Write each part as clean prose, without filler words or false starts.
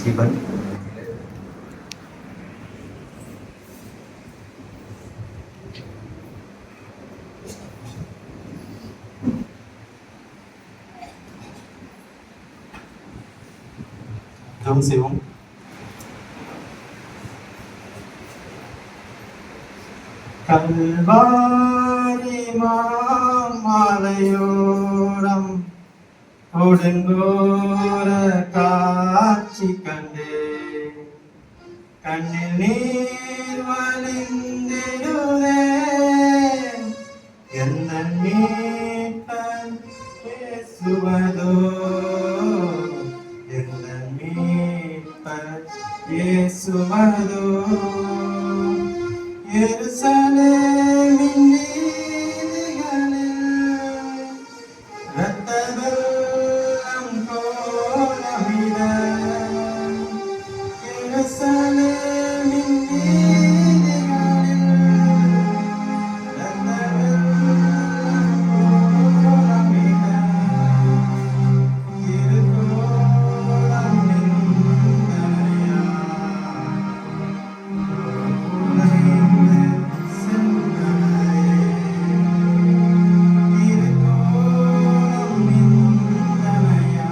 சிவன். ஜெபம் செய்வோம். கல்வாரி மாமலையோரம் கொடுங்கோர காட்சி கண்டே கண்ணில் நீர் வழிந்திடுதே எந்த மீட்பன் இயேசுவதோ எந்த மீட்பன் இயேசுவதோ எருசலேமின் வீதிகளில் இரத்த வெள்ளம் கோலமிட எருசலேமின் வீதிகளில் இரத்த வெள்ளம் கோலமிட திருக்கோலம் நின்றனையா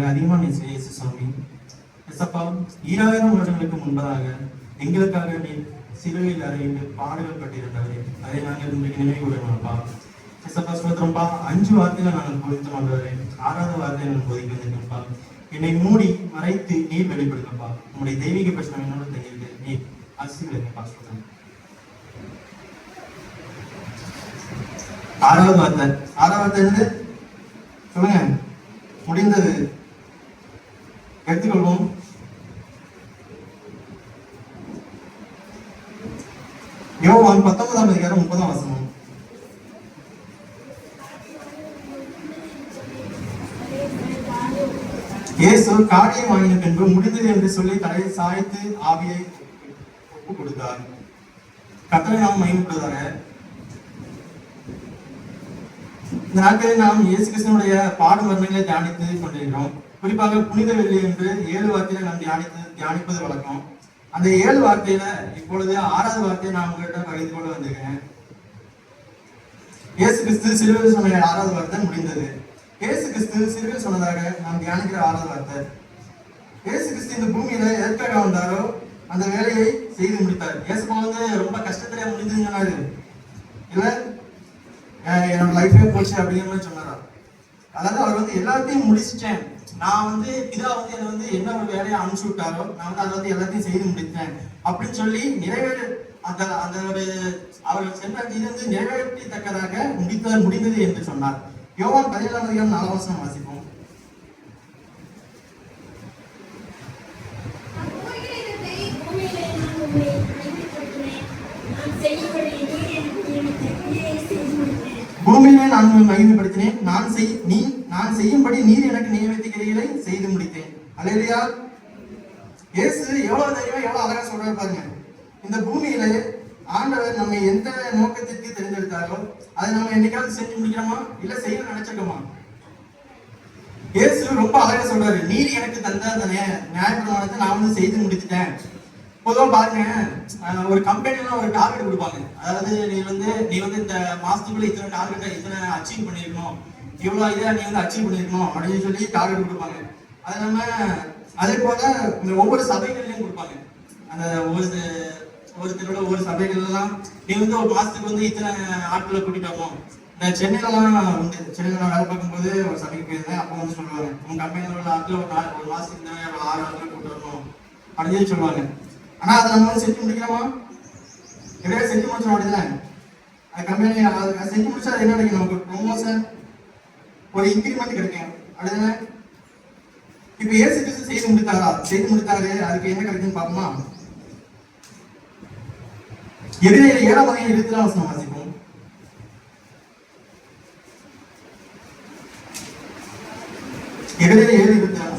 அதிகமாக நேசிக்கிற இயேசு சுவாமி, எசப்பா, 2000 வருடங்களுக்கு முன்பதாக எங்களுக்காக நீ சிலுவையில் அறைந்து பாடுகள் பட்டிருந்தவரே, அதை நாங்கள் இன்றைக்கு நினைவு கூறணும்ப்பா. எசப்பா ஸ்தோத்திரம்பா, 5 வார்த்தைகளை நாங்கள் போதித்து வந்தவரே, 6வது வார்த்தையை நாங்கள் போதிக்க வந்திருக்கோம்ப்பா. என்னை மூடி மறைத்து நீர் வெளிப்படுத்தப்பா. உங்களுடைய தெய்வீக பிரச்சனை என்னோட தெரியுது, நீர் ஆசீர்வதிங்கப்பா. ஸ்தோத்திரம். 6வது வார்த்தை இருந்து சொல்லுங்க, முடிந்தது. எடுத்துக்கொள்வோம். யோவான் 19ஆம் அதிகாரம் 30ஆம் வசனம். இயேசு காரியம் வாங்கின பின்பு முடிந்தது என்று சொல்லி தலையை சாய்த்து ஆவியை ஒப்பு கொடுத்தார். கர்த்தரை நாம் மகிமைப்படுவதாக. இந்த நாட்களில் நாம் இயேசு கிறிஸ்துவினுடைய பாடும் மரணங்களை தியானித்து கொண்டிருக்கிறோம். குறிப்பாக புனித வெள்ளி என்று 7 வார்த்தையில நாம் தியானிப்பது வழக்கம். அந்த 7 வார்த்தையில இப்பொழுது 6வது வார்த்தையை நான் உங்கள்கிட்ட பகிர்ந்து கொண்டு வந்திருக்கேன். இயேசு கிறிஸ்து சிலுவையில் சொன்ன 6வது வார்த்தை முடிந்தது. இயேசு கிறிஸ்து சிலுவையில் சொன்னதாக நாம் தியானிக்கிற 6வது வார்த்தை. இயேசு கிறிஸ்து இந்த பூமியில எதற்காக வந்தாரோ அந்த வேலையை செய்து முடித்தார். இயேசுப்பா ரொம்ப கஷ்டத்திலே முடிஞ்சுங்கன்னாரு இல்ல, என்னோட லைஃபே போச்சு அப்படிங்கிற மாதிரி சொன்னாரா? அதாவது அவர் எல்லாத்தையும் முடிச்சிட்டேன், நான் பிதா என்னை என்ன ஒரு வேலையை அனுப்பிச்சு விட்டாரோ நான் அதை எல்லாத்தையும் செய்து முடித்தேன் அப்படின்னு சொல்லி நிறைவேறு அந்த அந்த ஒரு அவர்கள் சென்ற இருந்து நிறைவேற்றத்தக்கதாக முடிந்தது என்று சொன்னார். யோவான் 17ஆம் அதிகாரம் 4ஆம் வசனம் வாசிப்போம். பூமியிலே நான் மகிமைப்படுத்தினேன். நான் செய்யும்படி நீர் எனக்கு நியமித்த கிரியைகளை செய்து முடித்தேன். அல்லேலூயா. இயேசு எவ்வளவு தைரியமா எவ்வளவு அழகா சொல்றாரு பாருங்க. இந்த பூமியில ஆண்டவர் நம்ம எந்த நோக்கத்திற்கு தெரிந்தெடுத்தாரோ அதை நம்ம என்னைக்காவது செஞ்சு முடிக்கிறோமா, இல்ல செய்ய நினைச்சிருக்கோமா? இயேசு ரொம்ப அழகா சொல்றாரு, நீர் எனக்கு தந்த அந்த நியாயப்பிரமாணத்தை நான் வந்து செய்து முடித்துட்டேன். பொதுவா பாருங்க, ஒரு கம்பெனில ஒரு டார்கெட் கொடுப்பாங்க. அதாவது நீ வந்து இந்த மாசத்துக்குள்ள இத்தனை டார்கெட்டை இத்தனை அச்சீவ் பண்ணிருக்கணும், இவ்வளவு இதை நீ வந்து அச்சீவ் பண்ணிருக்கணும் அப்படின்னு சொல்லி டார்கெட் கொடுப்பாங்க. அது நம்ம அதே போல இந்த ஒவ்வொரு சபைகள்லயும் கொடுப்பாங்க. அந்த ஒவ்வொருத்தரோட ஒவ்வொரு சபைகள் எல்லாம் நீ வந்து ஒரு மாசத்துக்கு வந்து இத்தனை ஆட்களை கூட்டிட்டு வரணும். இந்த சென்னையிலாம் உண்டு. சென்னையில நான் வேலை பார்க்கும்போது ஒரு சபைக்கு போயிருந்தேன். அப்போ வந்து சொல்லுவாங்க, உங்க கம்பெனியில் உள்ள ஆட்கள் ஒரு மாசத்துக்கு 6 ஆட்கள் கூட்டு வரணும் அப்படின்னு சொல்லி சொல்லுவாங்க. ஆனா அதை நம்ம வந்து செஞ்சு முடிக்கிறோமா? எப்படியா செஞ்சு முடிச்சோம் அப்படிதானே? அது கம்பெனி செஞ்சு முடிச்சா அது என்ன கிடைக்கும்? நமக்கு ப்ரொமோஷன், ஒரு இன்கிரிமெண்ட் கிடைக்கும் அப்படிதானே? இப்ப இயேசு கிறிஸ்து செய்து முடித்தாரு. அதுக்கு என்ன கிடைக்குன்னு பார்ப்போமா? எபிரேயர் 7ஆம் அதிகாரம் 24ஆம் வசனம் வாசிப்போம். எபிரேயர் 7:24.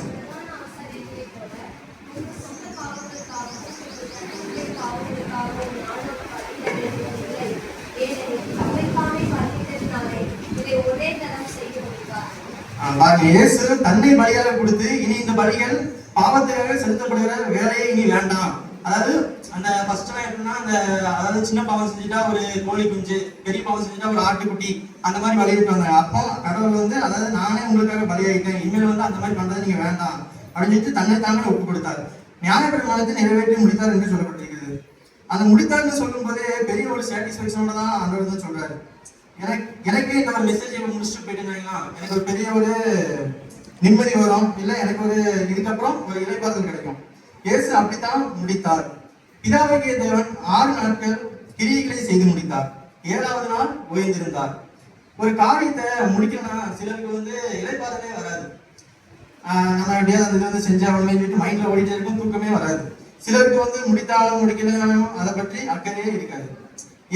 பாருங்க, இயேசு தன்னை பலியாக கொடுத்து இனி இந்த பலிகள் பாவத்திற்காக செலுத்தப்படுகிற வேலையை இனி வேண்டாம். அதாவது அந்த ஃபர்ஸ்ட் எப்படின்னா, அதாவது சின்ன பாவம் செஞ்சுட்டா ஒரு கோழி குஞ்சு, பெரிய பாவம் செஞ்சுட்டா ஒரு ஆட்டுக்குட்டி, அந்த மாதிரி பலியிட்டு வந்தாங்க. அப்போ கடவுள் வந்து, அதாவது நானே உங்களுக்காக பலியாயிட்டேன், இனிமேல் வந்து அந்த மாதிரி பண்றது நீங்க வேண்டாம் அப்படின்னு சொல்லிட்டு தன்னை தானே ஒப்பு கொடுத்தார். நியாயப்பிரமாணத்தை நிறைவேற்றி முடித்தார் என்று சொல்லப்பட்டிருக்கிறது. அந்த முடித்தார்னு சொல்லும் போதே பெரிய ஒரு சாட்டிஸ்பேக்ஷனோட தான் ஆண்டவர் தான் சொல்றாரு. எனக்கு இந்த ஒரு மெசேஜ் முடிச்சுட்டு போயிட்டேன்னா எனக்கு ஒரு பெரிய ஒரு நிம்மதி வரும், இல்ல எனக்கு ஒரு இதுக்கப்புறம் ஒரு இளைப்பாறுதல் கிடைக்கும். இயேசு அப்படித்தான் முடித்தார். பிதாவாகிய தேவன் 6 நாட்கள் கிரியைகளை செய்து முடித்தார். 7ஆவது நாள் ஓய்ந்திருந்தார். ஒரு காரியத்தை முடிக்கணும்னா சிலருக்கு வந்து இளைப்பாறுதலே வராது. நம்ம எப்படியாவது அந்த வந்து செஞ்சாகணுமே சொல்லிட்டு மைண்ட்ல ஓடிட்டே இருக்கும், தூக்கமே வராது. சிலருக்கு வந்து முடித்தாலும் முடிக்கணும் அதை பற்றி அக்கறையே இருக்காது.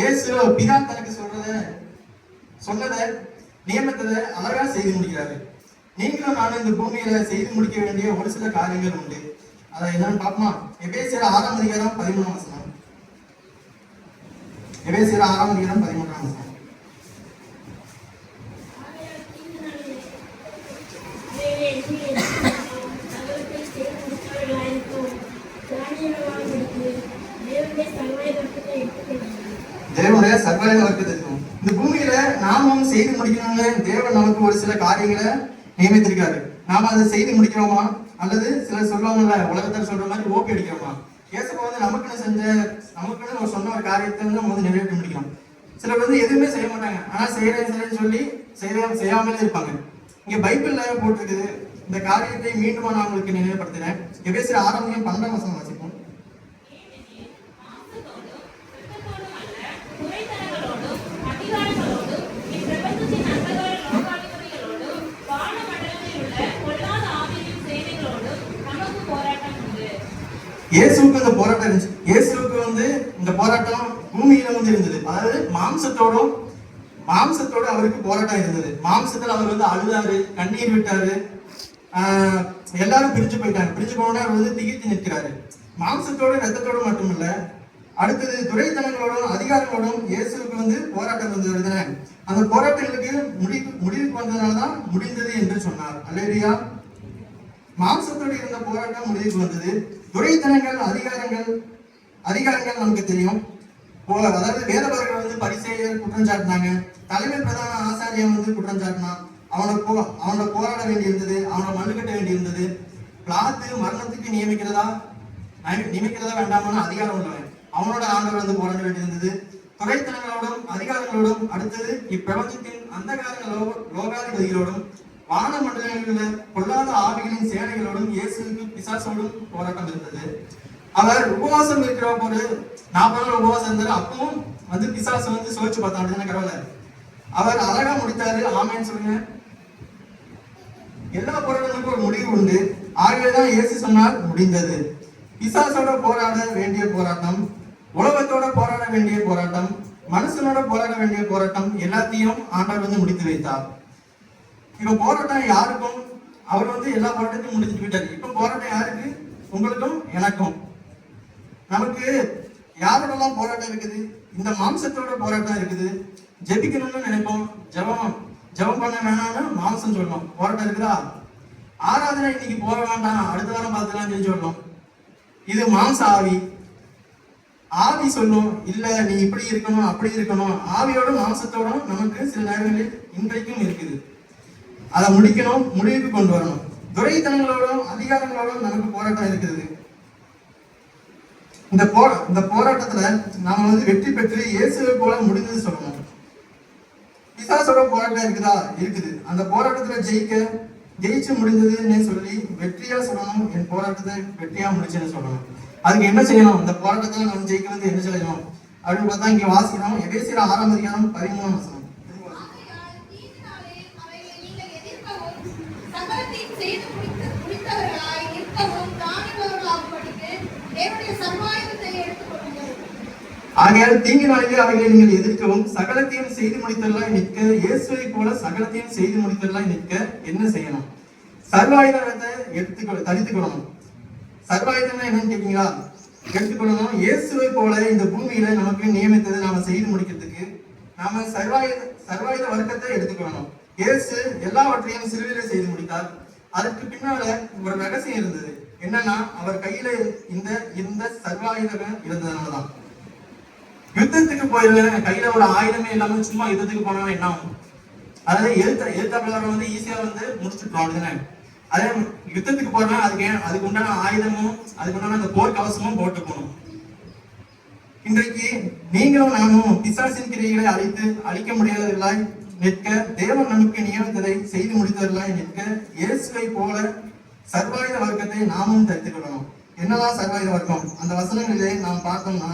இயேசு பிதா தனக்கு சொன்னதை நியமித்ததை அழகா செய்து முடிக்கிறாரு. நீங்களும் நானும் இந்த பூமியில செய்து முடிக்க வேண்டிய ஒரு சில காரியங்கள் உண்டு. அதை என்னன்னு பார்ப்போமா? எபேசியர் 6ஆம் அதிகாரம் 13ஆம் வசனம். எபேசியர் 6ஆம் அதிகாரம் 13ஆம் வசனம். தேவனுடைய சர்வாயுத வர்க்கத்திற்கும் இந்த பூமியில நாமும் செய்து முடிக்கணும்னு தேவன் நமக்கு ஒரு சில காரியங்களை நியமித்திருக்காரு. நாம அதை செய்து முடிக்கிறோமா, அல்லது சிலர் சொல்லுவாங்கல்ல உலகத்தில் சொல்ற மாதிரி ஓப்பி அடிக்கிறோமா? இயேசுப்பா வந்து நமக்குன்னு ஒரு சொன்ன ஒரு காரியத்தை வந்து நம்ம வந்து நிறைவேற்ற முடிக்கணும். சிலர் வந்து எதுவுமே செய்ய மாட்டாங்க, ஆனா செய்யறேன்னு சொல்லி செய்யாமலே இருப்பாங்க. இங்க பைபிள்ல போட்டிருக்குது. இந்த காரியத்தை மீண்டும் நான் உங்களுக்கு நினைவுபடுத்துறேன். எபேசியர் 6ஆம் அதிகாரம் 12ஆம் வசனம் வாசிப்போம். இயேசுவுக்கு இந்த போராட்டம் இருந்துச்சு. இயேசுவுக்கு வந்து இந்த போராட்டம் பூமியில வந்து இருந்தது. அதாவது மாம்சத்தோடு அவருக்கு போராட்டம் இருந்தது. மாம்சத்துல அவர் வந்து அழுதாரு, கண்ணீர் விட்டாரு. எல்லாரும் பிரிஞ்சு போயிட்டாங்க. பிரிஞ்சு போனா அவர் வந்து திகித்து நிற்கிறாரு. மாம்சத்தோடு ரத்தத்தோடு மட்டுமில்ல, அடுத்தது துரைத்தனங்களோடும் அதிகாரங்களோடும் இயேசுவுக்கு வந்து போராட்டம் இருந்தது. அந்த போராட்டங்களுக்கு முடிவுக்கு வந்ததுனாலதான் முடிந்தது என்று சொன்னார். அல்லேலூயா. மாம்சத்தோடு இருந்த போராட்டம் முடிவுக்கு வந்தது. துரைத்தனங்கள் அதிகாரங்கள் நமக்கு தெரியும். அதாவது வேதபாரர்கள் வந்து பரிசேயர் குற்றம் சாட்டினாங்க. தலைமை பிரதான ஆசாரியன் வந்து குற்றம் சாட்டினான். அவனோட போராட வேண்டி இருந்தது, அவனை மண்ணு கட்ட வேண்டி இருந்தது. பிளாத்து மரணத்துக்கு நியமிக்கிறதா வேண்டாமான்னு அதிகாரம் உள்ளவன், அவனோட ஆண்டவர் வந்து போராட வேண்டி இருந்தது. துரைத்தனங்களோடும் அதிகாரங்களோடும், அடுத்தது இப்பிரபஞ்சத்தின் அந்தகார லோகாதிபதிகளோடும் வான மண்டலங்களில் பொல்லாத ஆவிகளின் சேனைகளோடும் இயேசுக்கு பிசாசோடும் போராட்டம் இருந்தது. அவர் உபவாசம் இருக்கிற போது 40 நாள் உபவாசம் இருந்தாரு. அப்பவும் வந்து பிசாசு வந்து சோதிச்சு பார்த்தான். அப்படின்னா கடவுளை அவர் அழகா முடித்தாரு. ஆமேன்னு சொல்லுங்க. எல்லா போராட்டங்களுக்கும் ஒரு முடிவு உண்டு. ஆகவேதான் இயேசு சொன்னார் முடிந்தது. பிசாசோட போராட வேண்டிய போராட்டம், உலகத்தோட போராட வேண்டிய போராட்டம், மனுஷனோட போராட வேண்டிய போராட்டம் எல்லாத்தையும் ஆண்டவர் வந்து முடித்து வைத்தார். இப்ப போராட்டம் யாருக்கும், அவர் வந்து எல்லா போராட்டத்தையும் முடிச்சுட்டு போயிட்டாரு. இப்ப போராட்டம் யாருக்கு? உங்களுக்கும் எனக்கும். நமக்கு யாரோடலாம் போராட்டம் இருக்குது? இந்த மாம்சத்தோட போராட்டம் இருக்குது. ஜெபிக்கணும்னு நினைப்போம், ஜெபம் பண்ண வேணாம்னு மாம்சம் சொல்லணும். போராட்டம் இருக்குதா? ஆராதனை இன்னைக்கு போக வேண்டாம், அடுத்த வாரம் பார்த்துக்கலாம் சொல்லி சொல்லணும். இது மாம்ச ஆவி. ஆவி சொல்லும், இல்ல நீ இப்படி இருக்கணும் அப்படி இருக்கணும். ஆவியோட மாம்சத்தோட நமக்கு சில நேரங்களில் இன்றைக்கும் இருக்குது. அதை முடிக்கணும், முடிவுக்கு கொண்டு வரணும். துரைத்தனங்களோடும் அதிகாரங்களோடும் நமக்கு போராட்டம் இருக்குது. இந்த போராட்டத்துல நாம வந்து வெற்றி பெற்று இயேசுவை போல முடிந்தது சொல்லணும். பிசாசோட போராட்டம் இருக்குதா? இருக்குது. அந்த போராட்டத்துல ஜெயிச்சு முடிந்ததுன்னு சொல்லி வெற்றியா சொல்லணும். என் போராட்டத்தை வெற்றியா முடிச்சுன்னு சொல்லணும். அதுக்கு என்ன செய்யணும்? இந்த போராட்டத்துல நம்ம ஜெயிக்கிறது என்ன செய்யணும் அப்படின்னு பார்த்தா இங்க வாசிக்கிறோம். எபேசியர் 6:13 ஆகையால் தீங்கு நாளிலே அவைகளை நீங்கள் எதிர்க்கவும் சகலத்தையும் செய்து முடித்தெல்லாம் நிற்க இயேசுவை போல சகலத்தையும் செய்து முடித்தெல்லாம் நிற்க என்ன செய்யணும்? சர்வாயுதத்தை தரித்துக்கொள்ளணும். சர்வாயுதம் என்னன்னு கேட்டீங்களா? எடுத்துக்கொள்ளணும். இயேசுவை போல இந்த பூமியில நமக்கு நியமித்ததை நாம செய்து முடிக்கிறதுக்கு நாம சர்வாயுத வர்க்கத்தை எடுத்துக்கொள்ளணும். இயேசு எல்லாவற்றையும் சிலுவையில செய்து முடித்தார். அதுக்கு பின்னால ஒரு ரகசியம் இருந்தது. என்னன்னா, அவர் கையில இந்த சர்வாயுதம் இருந்ததுனாலதான். யுத்தத்துக்கு போயிருந்தேன், கையில ஒரு ஆயுதமே இல்லாம சும்மா யுத்தத்துக்கு போனா என்ன ஆகும்? அதாவது எழுத்தாளர் வந்து ஈஸியா வந்து முடிச்சுட்டு அப்படிதானே. அதே யுத்தத்துக்கு போறோம்னா அதுக்கு உண்டான ஆயுதமும் அதுக்கு உண்டான அந்த போர் கவசமும் போட்டு போகணும். இன்றைக்கு நீங்களும் நானும் பிசாசின் கிரியைகளை அழிக்க முடியாதவர்களாய் நிற்க, தேவன் நமக்கு நியமித்ததை செய்து முடித்தவர்களாய் நிற்க, இயேசுவை போல சர்வாயுத வர்க்கத்தை நாமும் தரித்துக் கொள்ளணும். என்னதான் சர்வாயுத வர்க்கம்? அந்த வசனங்களிலே நாம் பார்த்தோம்னா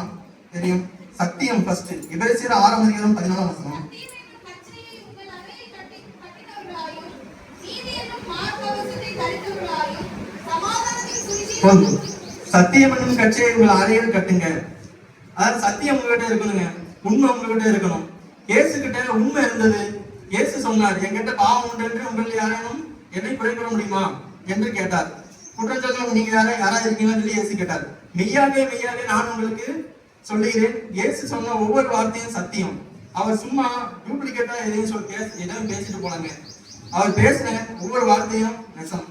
தெரியும். சத்தியம் ஃபர்ஸ்ட். எபேசியர் 6:14 சத்தியம் என்னும் கட்சியை உங்கள் அறையில் கட்டுங்க. அதாவது சத்தியம் உங்ககிட்ட இருக்கணுங்க, உண்மை உங்ககிட்ட இருக்கணும். இயேசு கிட்ட உண்மை இருந்தது. இயேசு சொன்னார், என்கிட்ட பாவம் உண்டு என்று உங்கள் யாரேனும் என்னை குறைபட முடியுமா என்று கேட்டார். குற்றச்சாட்டு நீங்க யாரா இருக்கீங்கன்னு சொல்லி இயேசு கேட்டார். மெய்யாவே நான் உங்களுக்கு சொல்லுகிறேன், இயேசு சொன்ன ஒவ்வொரு வார்த்தையும் சத்தியம். அவர் சும்மா டூப்ளிகேட்டா எதையும் பேசிட்டு போனாங்க. அவர் பேசின ஒவ்வொரு வார்த்தையும் நெசம்.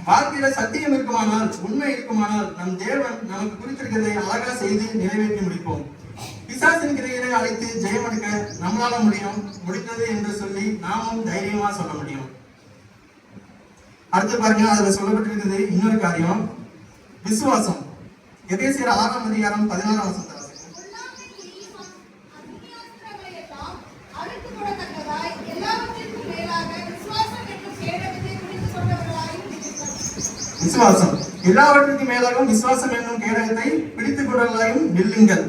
வாழ்க்கையில சத்தியம் இருக்குமானால், உண்மை இருக்குமானால், நம் தேவன் நமக்கு குறித்திருக்கிறதை அழகா செய்து நிறைவேற்றி முடிப்போம். பிசாசின் கிரைகளை அழைத்து ஜெயமெடுக்க நம்மளால முடிந்தது என்று சொல்லி நாமும் தைரியமா சொல்ல முடியும். அடுத்து பாருங்க, அதுல சொல்லப்பட்டிருக்கிறது இன்னொரு காரியம், விசுவாசம். எபேசியர் 6:16 விசுவாசம் எல்லாவற்றுக்கும் மேலாகவும் விசுவாசம் என்னும் கேடகத்தை பிடித்துக் கொண்டவர்களாயும் நில்லுங்கள்.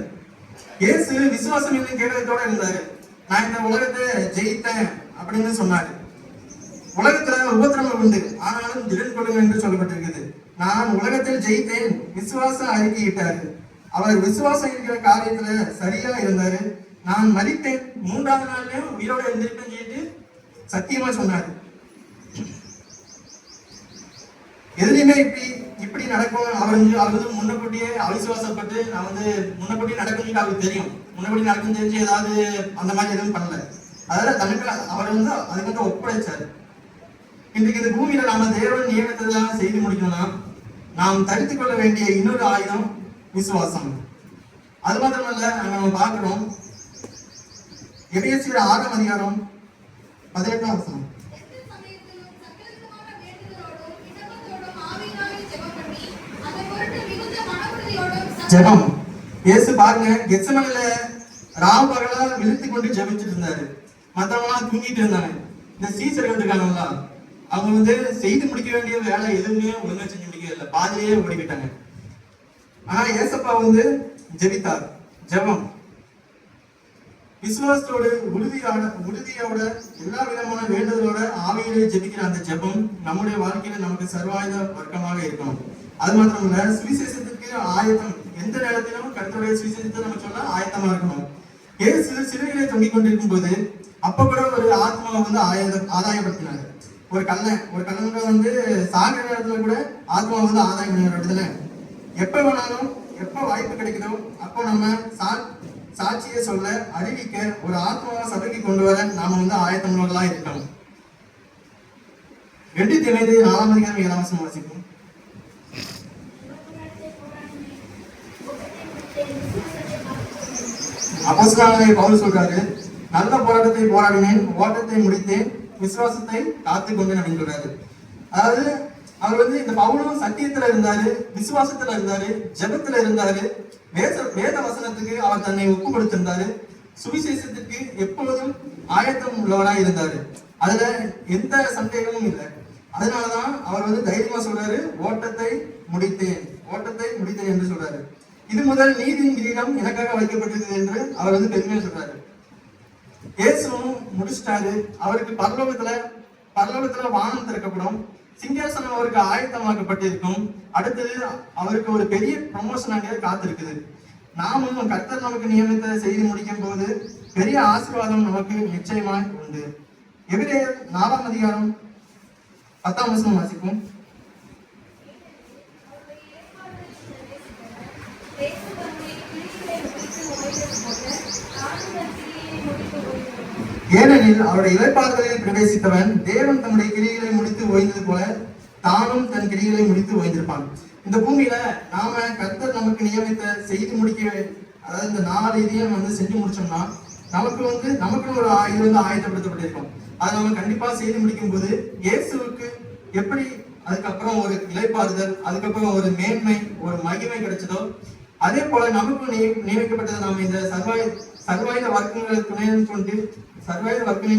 இயேசு விசுவாசம் என்னும் கேடகத்தோட இருந்தாரு. நான் இந்த உலகத்தை ஜெயித்தேன் அப்படின்னு சொன்னாரு. உலகத்துல உபத்திரங்கள் உண்டு, ஆனாலும் திடன் கொள்ளுங்க என்று சொல்லப்பட்டிருக்குது. நான் உலகத்தில் ஜெயித்தேன் விசுவாசம் அறிக்கையிட்டாரு. அவர் விசுவாசம் இருக்கிற காரியத்துல சரியா இருந்தாரு. நான் மரித்தேன், 3ஆவது நாள்லயும் உயிரோட எழுந்திருப்பேன்னு சொல்லிட்டு சத்தியமா சொன்னாரு. எதுலையுமே இப்படி நடக்கும். அவர் வந்து முன்னக்கூட்டியே அவிசுவாசப்பட்டு நான் வந்து முன்னக்கூட்டியே நடக்கும் அவருக்கு தெரியும். முன்னக்கூட்டி நடக்கும் தெரிஞ்சு ஏதாவது அந்த மாதிரி எதுவும் பண்ணல. அதனால தனக்கு அவர் வந்து அதுக்கு வந்து ஒப்படைச்சாரு. இன்றைக்கு இந்த பூமியில நாம தேவன் நியமித்ததெல்லாம் செய்து முடிக்கணும்னா நாம் தரித்துக் கொள்ள வேண்டிய இன்னொரு ஆயுதம் விசுவாசம். அது மாத்திரமல்ல, நம்ம பார்க்கிறோம் எபேசியர் 6:18 ஜெபம். இயேசு பாருங்க, கெத்செமனேல ராம் பகலா விழித்து கொண்டு ஜெபிச்சுட்டு இருந்தாரு. மற்றவங்களாம் தூங்கிட்டு இருந்தாங்க. இந்த சீசர்கள் இருக்காங்கல்ல, அவங்க வந்து செய்து முடிக்க வேண்டிய வேலை எதுவுமே ஒழுங்கா செஞ்சு முடிக்க இல்லை, பாதிலேயே ஓடிக்கிட்டாங்க. ஆனா ஏசப்பா வந்து ஜெபித்தார். ஜெபம் விசுவாசத்தோடு உறுதியோட எல்லா விதமான வேண்டுதலோட ஆவியிலே ஜெபிக்கிற அந்த ஜெபம் நம்முடைய வாழ்க்கையில நமக்கு சர்வாயுத வர்க்கமாக இருக்கணும். அது மாத்திரமல்ல, சுவிசேஷத்துக்கு ஆயத்தம். எந்த நேரத்திலும் கர்த்தருடைய சுவிசேஷத்தை நம்ம சொல்ல ஆயத்தமா இருக்கணும். இயேசு சிலுவையிலே தொங்கிக் கொண்டிருக்கும் போது அப்ப கூட ஒரு ஆத்மாவை வந்து ஆதாயப்படுத்தினாரு. ஒரு கண்ணன் வந்து சாகிற நேரத்துல கூட ஆத்மாவை வந்து ஆதாயம் பண்ணுவார். அப்படித்தானே? எப்ப வேணாலும் எப்ப வாய்ப்பு கிடைக்குதோ அப்போ நம்ம சாட்சியை சொல்ல அறிவிக்க ஒரு ஆத்மாவை சபைக்கு கொண்டு வர நாம வந்து ஆயத்தமுள்ளவர்களா இருக்கணும். 2 தீமோத்தேயு 4 அதிகாரம் 7 வசனம் வாசிப்போம். அப்போஸ்தலனாகிய பவுல் சொல்றாரு, நல்ல போராட்டத்தை போராடினேன், ஓட்டத்தை முடித்தேன், விசுவாசத்தை காத்து கொண்டேன் அப்படின்னு சொல்றாரு. அதாவது அவர் வந்து இந்த பவுலும் சத்தியத்துல இருந்தாரு, விசுவாசத்துல இருந்தாரு, ஜெபத்துல இருந்தாரு, வேத வசனத்துக்கு அவர் தன்னை ஒப்பு கொடுத்திருந்தாரு, சுவிசேஷத்துக்கு எப்பொழுதும் ஆயத்தம் உள்ளவராய் இருந்தாரு. அதுல எந்த சந்தேகமும் இல்லை. அதனாலதான் அவர் வந்து தைரியமா சொல்றாரு, ஓட்டத்தை முடித்தேன் என்று சொல்றாரு. இது முதல் நீதியின் கிரீடம் எனக்காக வைக்கப்பட்டிருக்கிறது என்று அவர் வந்து பெருமையா சொல்றாரு. இயேசுவும் முடிச்சிட்டாரு. அவருக்கு பரலோகத்துல வானம் திறக்கப்படும், சிங்காசனம் அவருக்கு ஆயத்தமாக்கப்பட்டிருக்கும். அடுத்தது அவருக்கு ஒரு பெரிய ப்ரமோஷனாக காத்திருக்குது. நாமும் கர்த்தர் நமக்கு நியமித்த செய்தி முடிக்கும் போது பெரிய ஆசீர்வாதம் நமக்கு நிச்சயமாய் உண்டு. எபிரேயர் 4 அதிகாரம் 10 வசனம் வாசிப்போம். ஏனெனில் அவருடைய இளைப்பாறுதலில் பிரவேசித்தவன் தேவன் தம்முடைய கிரியைகளை முடித்து ஓய்ந்தது போல தானும் தன் கிரியைகளை முடித்து ஓய்ந்திருப்பான். இந்த பூமியில நாம கர்த்தர் நமக்கு நியமித்த செய்து முடிக்க, அதாவது இந்த 4 இதையும் வந்து செஞ்சு முடிச்சோம்னா நமக்கு ஒரு இது வந்து ஆயத்தப்படுத்தப்பட்டிருக்கும். அதை நம்ம கண்டிப்பா செய்து முடிக்கும் போது இயேசுவுக்கு எப்படி அதுக்கப்புறம் ஒரு இளைப்பாறுதல், அதுக்கப்புறம் ஒரு மேன்மை, ஒரு மகிமை கிடைச்சதோ அதே போல நமக்கு நியமிக்கப்பட்டதை நாம இந்த சர்வாயுத வர்க்கங்களின்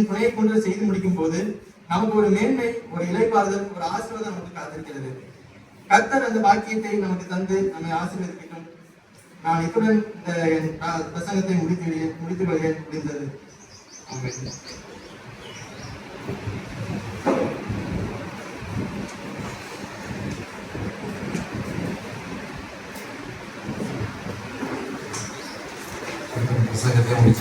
துணையை கொண்டு செய்து முடிக்கும் போது நமக்கு ஒரு மேன்மை, ஒரு இளைப்பாறுதல், ஒரு ஆசீர்வாதம் நமக்கு காத்திருக்கிறது. கர்த்தர் அந்த பாக்கியத்தை நமக்கு தந்து நம்மை ஆசீர்வதிக்கட்டும். நான் இத்துடன் இந்த பிரசங்கத்தை முடித்து கொள்கிறேன். முடிந்தது. பிரசங்கத்தை